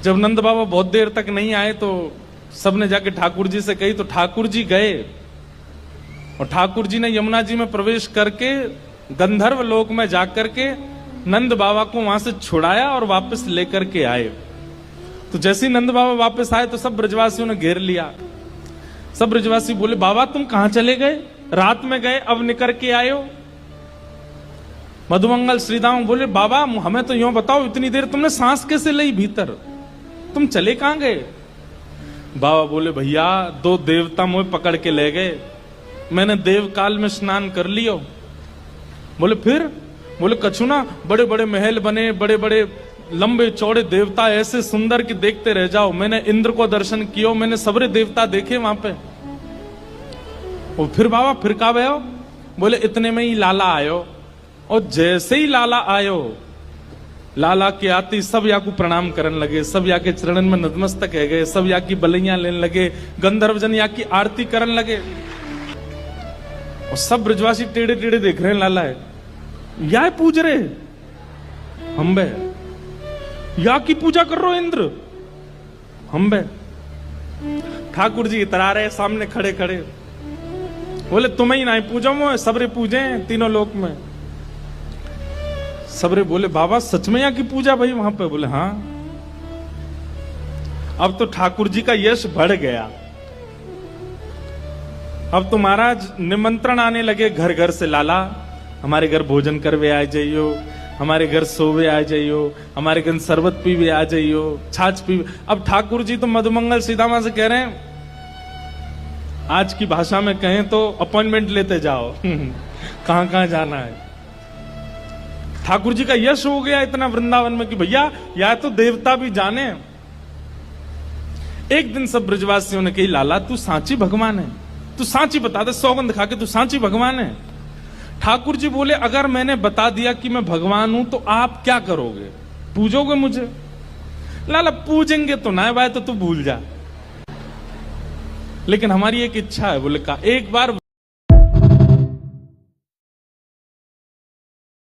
जब नंद बाबा बहुत देर तक नहीं आए तो सबने जाके ठाकुर जी से कही, तो ठाकुर जी गए और ठाकुर जी ने यमुना जी में प्रवेश करके गंधर्व लोक में जाकर के नंद बाबा को वहां से छुड़ाया और वापस लेकर के आए। तो जैसे ही नंद बाबा वापस आए तो सब ब्रजवासियों ने घेर लिया। सब ब्रजवासी बोले, बाबा तुम कहां चले गए, रात में गए अब निकल के आए हो। मधुमंगल श्रीदाम बोले, बाबा हमें तो यूं बताओ, इतनी देर तुमने सांस कैसे ली भीतर, तुम चले कहां गए। बाबा बोले, भैया दो देवता मुझे पकड़ के ले गए, मैंने देव काल में स्नान कर लियो। बोले फिर? बोले कछु ना, बड़े बड़े महल बने, बड़े बड़े लंबे चौड़े देवता ऐसे सुंदर कि देखते रह जाओ। मैंने इंद्र को दर्शन किया, मैंने सबरे देवता देखे वहां पे। और फिर बाबा फिर कहा भयो? बोले इतने में ही लाला आयो, और जैसे ही लाला आयो, लाला के आती सब या को प्रणाम करने लगे, सब या के चरणन में नतमस्तक है गए, सब या की बलैया लेने लगे, गंधर्व जन या की आरती करने लगे। और सब ब्रजवासी टेढ़े टेढ़े देख रहे हैं, लाला है या पूज रहे हम बे, या की पूजा कर रहे इंद्र हम बे। ठाकुर जी इतरा रहे सामने खड़े खड़े, बोले तुम्हें ही ना पूजा मो, सबरे पूजे तीनों लोक में। सबरे बोले, बाबा सच में यहाँ की पूजा भाई वहां पे? बोले हाँ। अब तो ठाकुर जी का यश बढ़ गया। अब तो महाराज निमंत्रण आने लगे घर घर से, लाला हमारे घर भोजन करवे आ जाइयो, हमारे घर सोवे आ जाइयो, हमारे घर शरबत पीवे आ जाइयो, छाछ पीवे। अब ठाकुर जी तो मधुमंगल सीतामा से कह रहे हैं, आज की भाषा में कहें तो अपॉइंटमेंट लेते जाओ कहां कहां जाना है। ठाकुर जी का यश हो गया इतना वृंदावन में कि भैया या तो देवता भी जाने। एक दिन सब ब्रजवासियों ने कही, लाला तू सांची भगवान है, तू सांची बता दे, सौगंध खा के तू सांची भगवान है। ठाकुर जी बोले, अगर मैंने बता दिया कि मैं भगवान हूं तो आप क्या करोगे, पूजोगे मुझे? लाला पूजेंगे तो ना भाई, तो तू भूल जा, लेकिन हमारी एक इच्छा है। बोले का एक बार